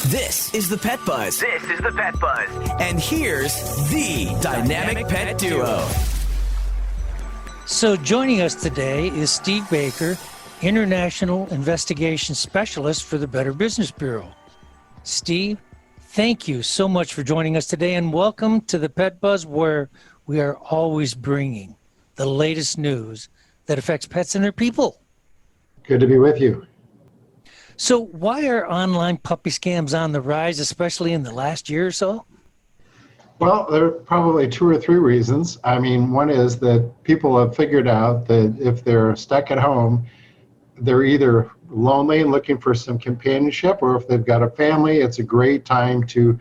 This is the Pet Buzz. And here's the Dynamic Pet Duo. So joining us today is Steve Baker, International Investigation Specialist for the Better Business Bureau. Steve, thank you so much for joining us today, and welcome to the Pet Buzz, where we are always bringing the latest news that affects pets and their people. Good to be with you. So why are online puppy scams on the rise, especially in the last year or so? Well, there are probably two or three reasons. I mean, one is that people have figured out that if they're stuck at home, they're either lonely and looking for some companionship, or if they've got a family, it's a great time to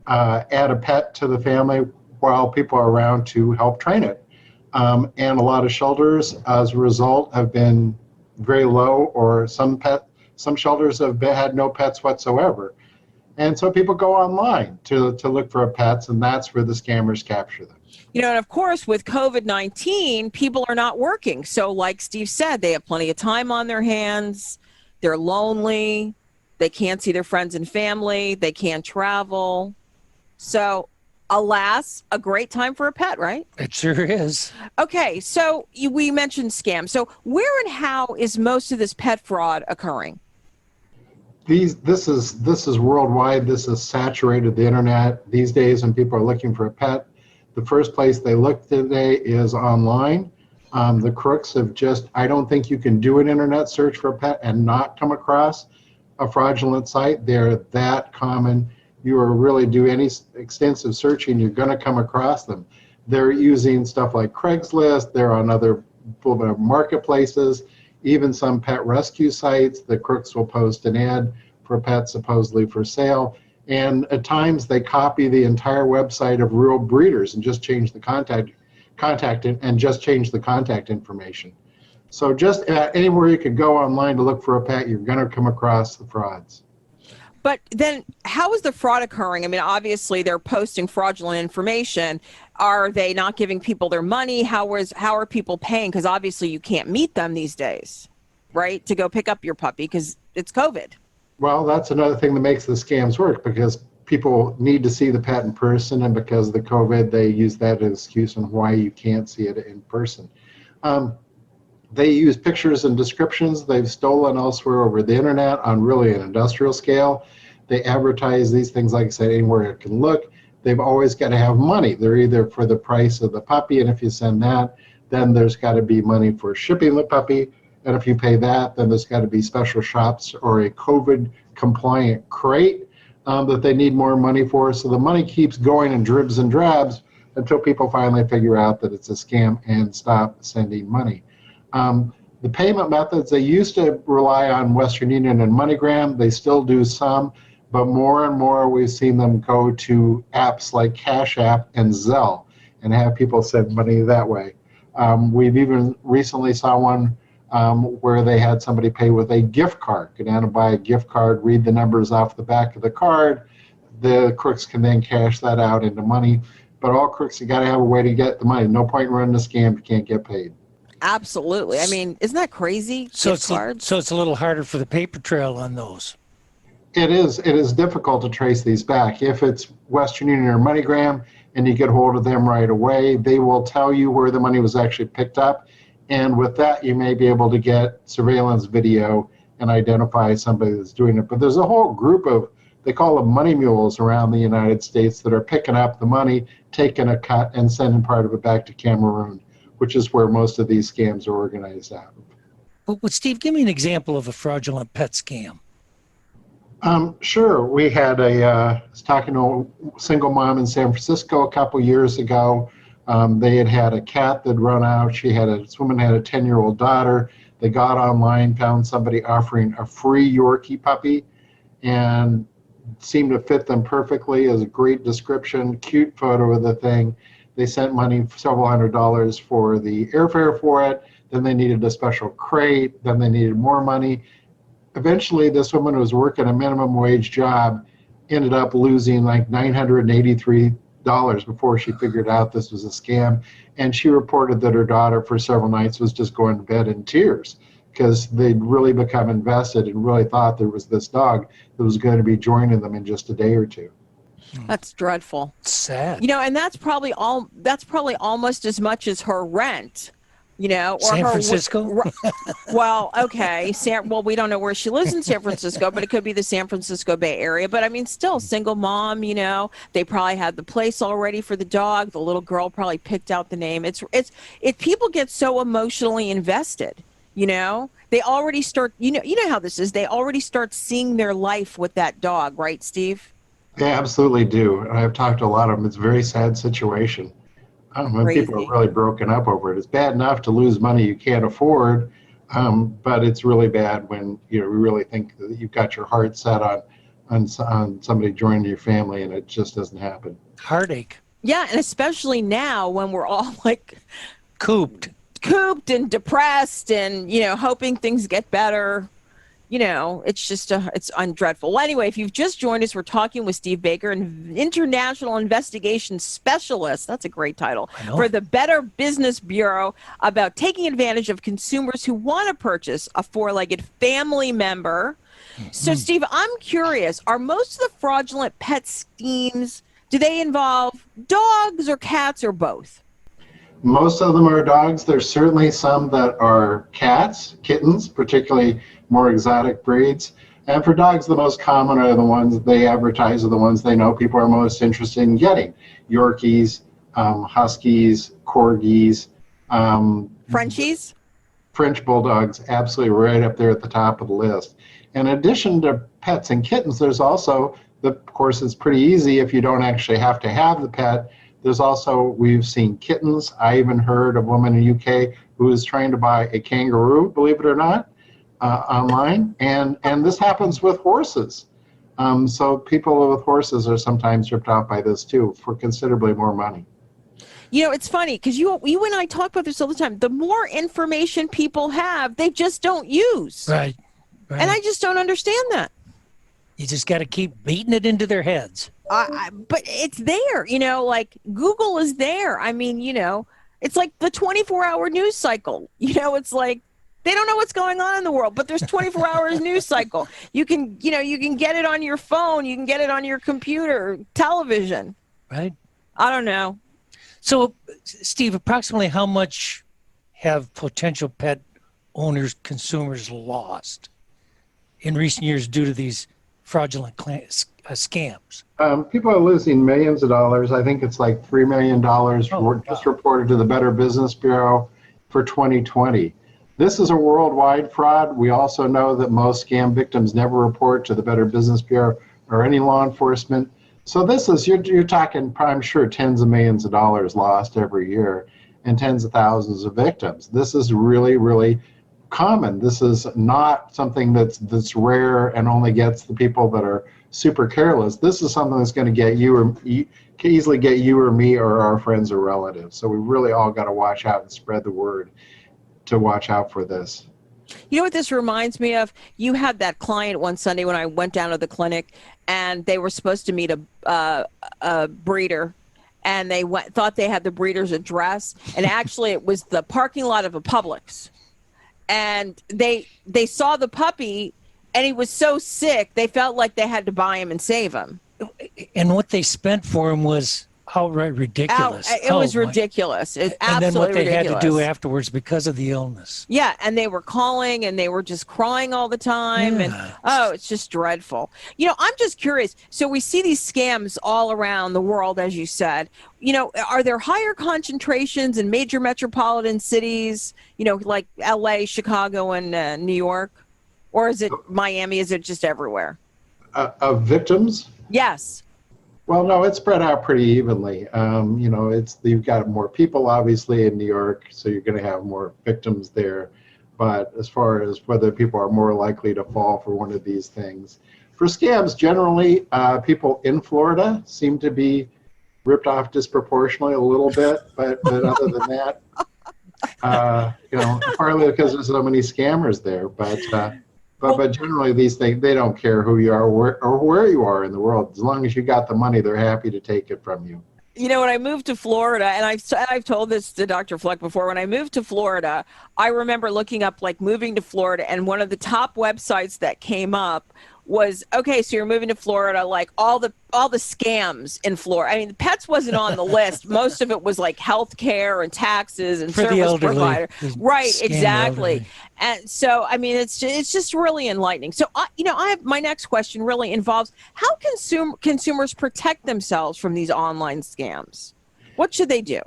add a pet to the family while people are around to help train it. And a lot of shelters, as a result, have been very low, or some shelters have had no pets whatsoever. And so people go online to look for pets, and that's where the scammers capture them. You know, and of course, with COVID-19, people are not working. So like Steve said, they have plenty of time on their hands. They're lonely. They can't see their friends and family. They can't travel. So alas, a great time for a pet, right? It sure is. Okay, so we mentioned scams. So where and how is most of this pet fraud occurring? This is worldwide. This has saturated the internet these days when people are looking for a pet. The first place they look today is online. The crooks have I don't think you can do an internet search for a pet and not come across a fraudulent site. They're that common. You really do any extensive searching, you're going to come across them. They're using stuff like Craigslist. They're on other marketplaces. Even some pet rescue sites, the crooks will post an ad for pets supposedly for sale. And at times they copy the entire website of real breeders and just change the contact and just change the contact information. So just anywhere you could go online to look for a pet, you're going to come across the frauds. But then how is the fraud occurring? I mean, obviously they're posting fraudulent information. Are they not giving people their money? How are people paying? Because obviously you can't meet them these days, right? To go pick up your puppy because it's COVID. Well, that's another thing that makes the scams work, because people need to see the pet in person, and because of the COVID, they use that as an excuse on why you can't see it in person. They use pictures and descriptions they've stolen elsewhere over the internet on really an industrial scale. They advertise these things, like I said, anywhere it can look. They've always got to have money. They're either for the price of the puppy, and if you send that, then there's got to be money for shipping the puppy. And if you pay that, then there's got to be special shops or a COVID-compliant crate that they need more money for. So the money keeps going in dribs and drabs until people finally figure out that it's a scam and stop sending money. The payment methods, they used to rely on Western Union and MoneyGram. They still do some, but more and more we've seen them go to apps like Cash App and Zelle and have people send money that way. We've even recently saw one where they had somebody pay with a gift card. Go down and buy a gift card, read the numbers off the back of the card. The crooks can then cash that out into money. But all crooks have got to have a way to get the money. No point in running a scam if you can't get paid. Absolutely. I mean, isn't that crazy? So it's a little harder for the paper trail on those. It is difficult to trace these back. If it's Western Union or MoneyGram and you get hold of them right away, they will tell you where the money was actually picked up. And with that, you may be able to get surveillance video and identify somebody that's doing it. But there's a whole group of, they call them money mules around the United States, that are picking up the money, taking a cut, and sending part of it back to Cameroon, which is where most of these scams are organized out of. But Steve, give me an example of a fraudulent pet scam. Sure. We had I was talking to a single mom in San Francisco a couple years ago. They had a cat that run out. This woman had a 10-year-old daughter. They got online, found somebody offering a free Yorkie puppy, and seemed to fit them perfectly. It was a great description, cute photo of the thing. They sent money, several $100s for the airfare for it. Then they needed a special crate. Then they needed more money. Eventually, this woman who was working a minimum wage job ended up losing like $983 before she figured out this was a scam. And she reported that her daughter for several nights was just going to bed in tears because they'd really become invested and really thought there was this dog that was going to be joining them in just a day or two. That's dreadful. Sad. And that's probably almost as much as her rent, or San her Francisco? Well, okay. We don't know where she lives in San Francisco, but it could be the San Francisco Bay Area. But I mean, still, single mom, they probably had the place already for the dog. The little girl probably picked out the name. It's people get so emotionally invested, they already start, you know how this is. They already start seeing their life with that dog, right, Steve? They absolutely do. I've talked to a lot of them. It's a very sad situation. When people are really broken up over it. It's bad enough to lose money you can't afford, but it's really bad when you really think that you've got your heart set on somebody joining your family and it just doesn't happen. Heartache. Yeah, and especially now when we're all like Cooped and depressed and hoping things get better. It's just it's dreadful. Well, anyway, if you've just joined us, we're talking with Steve Baker, an international investigation specialist. That's a great title for the Better Business Bureau, about taking advantage of consumers who want to purchase a four-legged family member. So, Steve, I'm curious, are most of the fraudulent pet schemes, do they involve dogs or cats or both? Most of them are dogs. There's certainly some that are cats, kittens, particularly more exotic breeds. And for dogs, the most common are the ones they advertise, are the ones they know people are most interested in getting. Yorkies, Huskies, Corgis. Frenchies? French Bulldogs, absolutely right up there at the top of the list. In addition to pets and kittens, there's also, of course, it's pretty easy if you don't actually have to have the pet. There's also, we've seen kittens. I even heard a woman in the UK who was trying to buy a kangaroo, believe it or not, online. And this happens with horses. So people with horses are sometimes ripped off by this too for considerably more money. It's funny because you and I talk about this all the time. The more information people have, they just don't use. Right. And I just don't understand that. You just got to keep beating it into their heads. But it's there, like Google is there. I mean, it's like the 24-hour news cycle. It's like they don't know what's going on in the world, but there's 24 hours news cycle. You can get it on your phone. You can get it on your computer, television. Right. I don't know. So, Steve, approximately how much have potential pet owners, consumers lost in recent years due to these fraudulent scams? People are losing millions of dollars. I think it's like $3 million just reported to the Better Business Bureau for 2020. This is a worldwide fraud. We also know that most scam victims never report to the Better Business Bureau or any law enforcement. So this is, you're talking, I'm sure, tens of millions of dollars lost every year and tens of thousands of victims. This is really, really common. This is not something that's rare and only gets the people that are super careless. This is something that's going to get you or can easily get you or me or our friends or relatives. So we really all got to watch out and spread the word to watch out for this. You know what this reminds me of? You had that client one Sunday when I went down to the clinic, and they were supposed to meet a breeder, and they thought they had the breeder's address, and actually it was the parking lot of a Publix. And they saw the puppy, and he was so sick, they felt like they had to buy him and save him. And what they spent for him was outright ridiculous. It was ridiculous. It's absolutely ridiculous. And then what they had to do afterwards because of the illness. Yeah, and they were calling and they were just crying all the time. Yeah. And it's just dreadful. I'm just curious. So we see these scams all around the world, as you said. Are there higher concentrations in major metropolitan cities, like LA, Chicago, and New York? Or is it Miami? Is it just everywhere? Of victims? Yes. Well, no, it's spread out pretty evenly. You've got more people, obviously, in New York, so you're going to have more victims there. But as far as whether people are more likely to fall for one of these things, for scams, generally, people in Florida seem to be ripped off disproportionately a little bit. But other than that, partly because there's so many scammers there. But generally, these things, they don't care who you are or where you are in the world. As long as you got the money, they're happy to take it from you. You know, when I moved to Florida, and I've told this to Dr. Fleck before, when I moved to Florida, I remember looking up like moving to Florida, and one of the top websites that came up was, okay, so you're moving to Florida, like all the scams in Florida. I mean, pets wasn't on the list. Most of it was like healthcare and taxes and For the service elderly, provider. Right, scam exactly. elderly. And so, I mean, it's just really enlightening. So, I have my next question really involves how consumers protect themselves from these online scams. What should they do?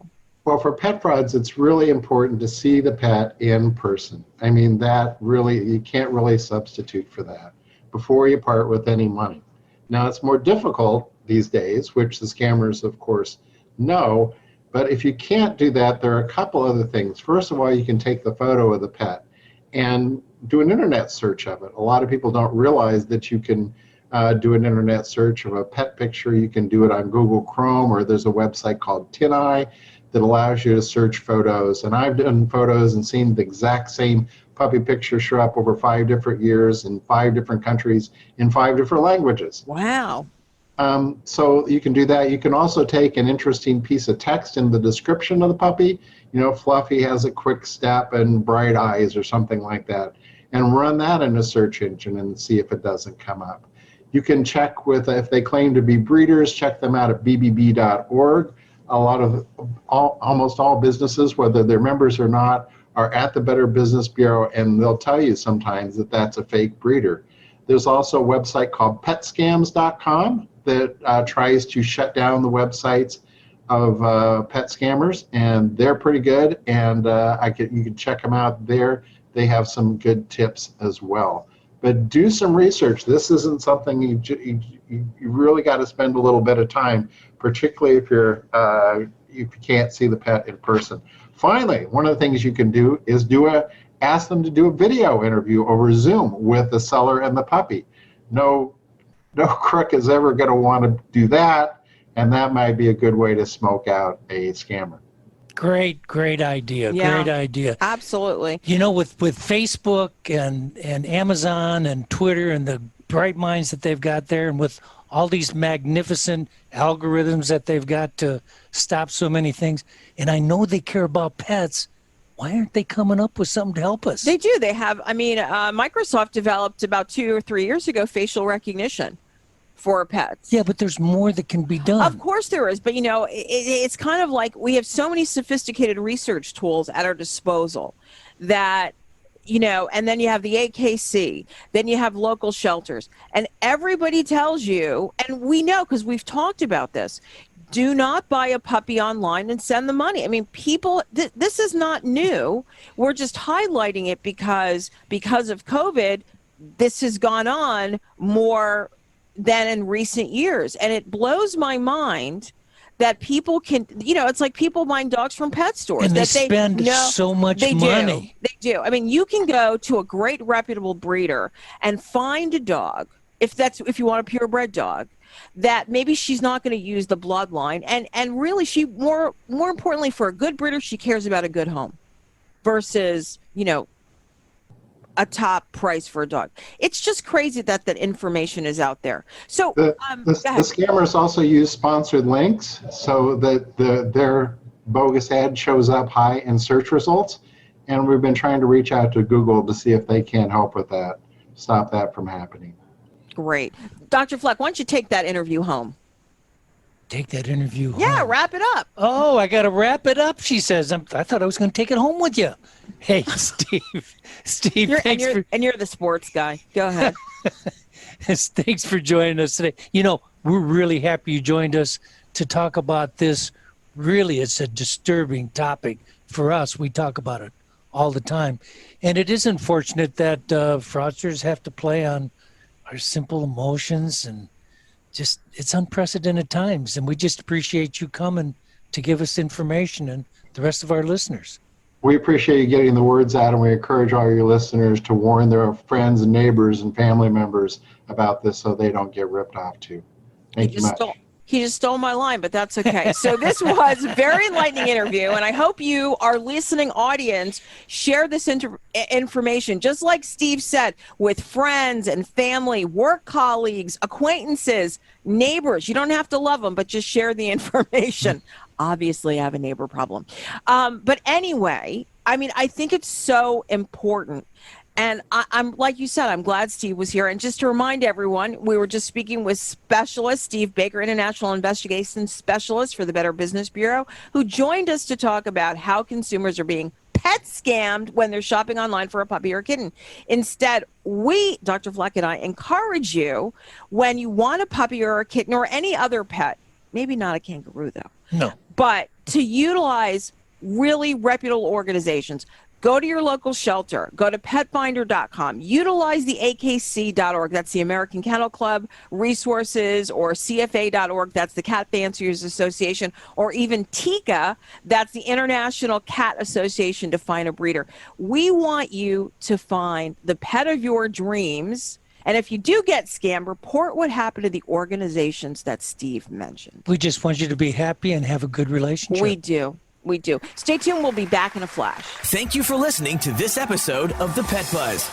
Well, for pet frauds, it's really important to see the pet in person. I mean, that really, you can't really substitute for that before you part with any money. Now, it's more difficult these days, which the scammers, of course, know. But if you can't do that, there are a couple other things. First of all, you can take the photo of the pet and do an internet search of it. A lot of people don't realize that you can do an internet search of a pet picture. You can do it on Google Chrome, or there's a website called TinEye that allows you to search photos. And I've done photos and seen the exact same puppy picture show up over 5 different years in 5 different countries in 5 different languages. Wow. So you can do that. You can also take an interesting piece of text in the description of the puppy. You know, Fluffy has a quick step and bright eyes or something like that, and run that in a search engine and see if it doesn't come up. You can check with, if they claim to be breeders, check them out at bbb.org. Almost all businesses, whether they're members or not, are at the Better Business Bureau, and they'll tell you sometimes that that's a fake breeder. There's also a website called petscams.com that tries to shut down the websites of pet scammers, and they're pretty good, and you can check them out there. They have some good tips as well. But do some research. This isn't something you really got to spend a little bit of time, particularly if you can't see the pet in person. Finally, one of the things you can do is ask them to do a video interview over Zoom with the seller and the puppy. No crook is ever going to want to do that, and that might be a good way to smoke out a scammer. Great idea. Yeah. Great idea. Absolutely. You know, with Facebook and Amazon and Twitter and the bright minds that they've got there, and with all these magnificent algorithms that they've got to stop so many things, and I know they care about pets, why aren't they coming up with something to help us? They do. They have, Microsoft developed about 2 or 3 years ago facial recognition for pets. Yeah, but there's more that can be done. Of course there is, but it's kind of like we have so many sophisticated research tools at our disposal that, and then you have the AKC, then you have local shelters, and everybody tells you, and we know because we've talked about this, do not buy a puppy online and send the money. I mean, people, this is not new. We're just highlighting it because of COVID, this has gone on more than in recent years. And it blows my mind that people can, it's like people buying dogs from pet stores. And they spend so much money. They do. I mean, you can go to a great reputable breeder and find a dog, if you want a purebred dog, that maybe she's not going to use the bloodline. And really, she, more importantly, for a good breeder, she cares about a good home versus, a top price for a dog. It's just crazy that information is out there. So the scammers also use sponsored links so that their bogus ad shows up high in search results. And we've been trying to reach out to Google to see if they can help with that, stop that from happening. Great. Dr. Fleck, why don't you take that interview home? Take that interview home. Yeah, wrap it up. Oh, I got to wrap it up, she says. I thought I was going to take it home with you. Hey, Steve. Steve, you're the sports guy. Go ahead. Thanks for joining us today. We're really happy you joined us to talk about this. Really, it's a disturbing topic for us. We talk about it all the time. And it is unfortunate that fraudsters have to play on our simple emotions, and just it's unprecedented times. And we just appreciate you coming to give us information and the rest of our listeners. We appreciate you getting the words out, and we encourage all your listeners to warn their friends and neighbors and family members about this so they don't get ripped off too. Thank you much. He just stole my line, but that's okay. So this was a very enlightening interview, and I hope you, our listening audience, share this information, just like Steve said, with friends and family, work colleagues, acquaintances, neighbors. You don't have to love them, but just share the information. Obviously, I have a neighbor problem. But anyway, I mean, I think it's so important. And I'm like you said, I'm glad Steve was here. And just to remind everyone, we were just speaking with specialist Steve Baker, International Investigations Specialist for the Better Business Bureau, who joined us to talk about how consumers are being pet scammed when they're shopping online for a puppy or a kitten. Instead, we, Dr. Fleck and I, encourage you, when you want a puppy or a kitten or any other pet, maybe not a kangaroo though, No. but to utilize really reputable organizations. Go to your local shelter. Go to petfinder.com. Utilize the AKC.org. That's the American Kennel Club resources, or CFA.org. That's the Cat Fanciers Association, or even TICA. That's the International Cat Association, to find a breeder. We want you to find the pet of your dreams. And if you do get scammed, report what happened to the organizations that Steve mentioned. We just want you to be happy and have a good relationship. We do. We do. Stay tuned. We'll be back in a flash. Thank you for listening to this episode of The Pet Buzz.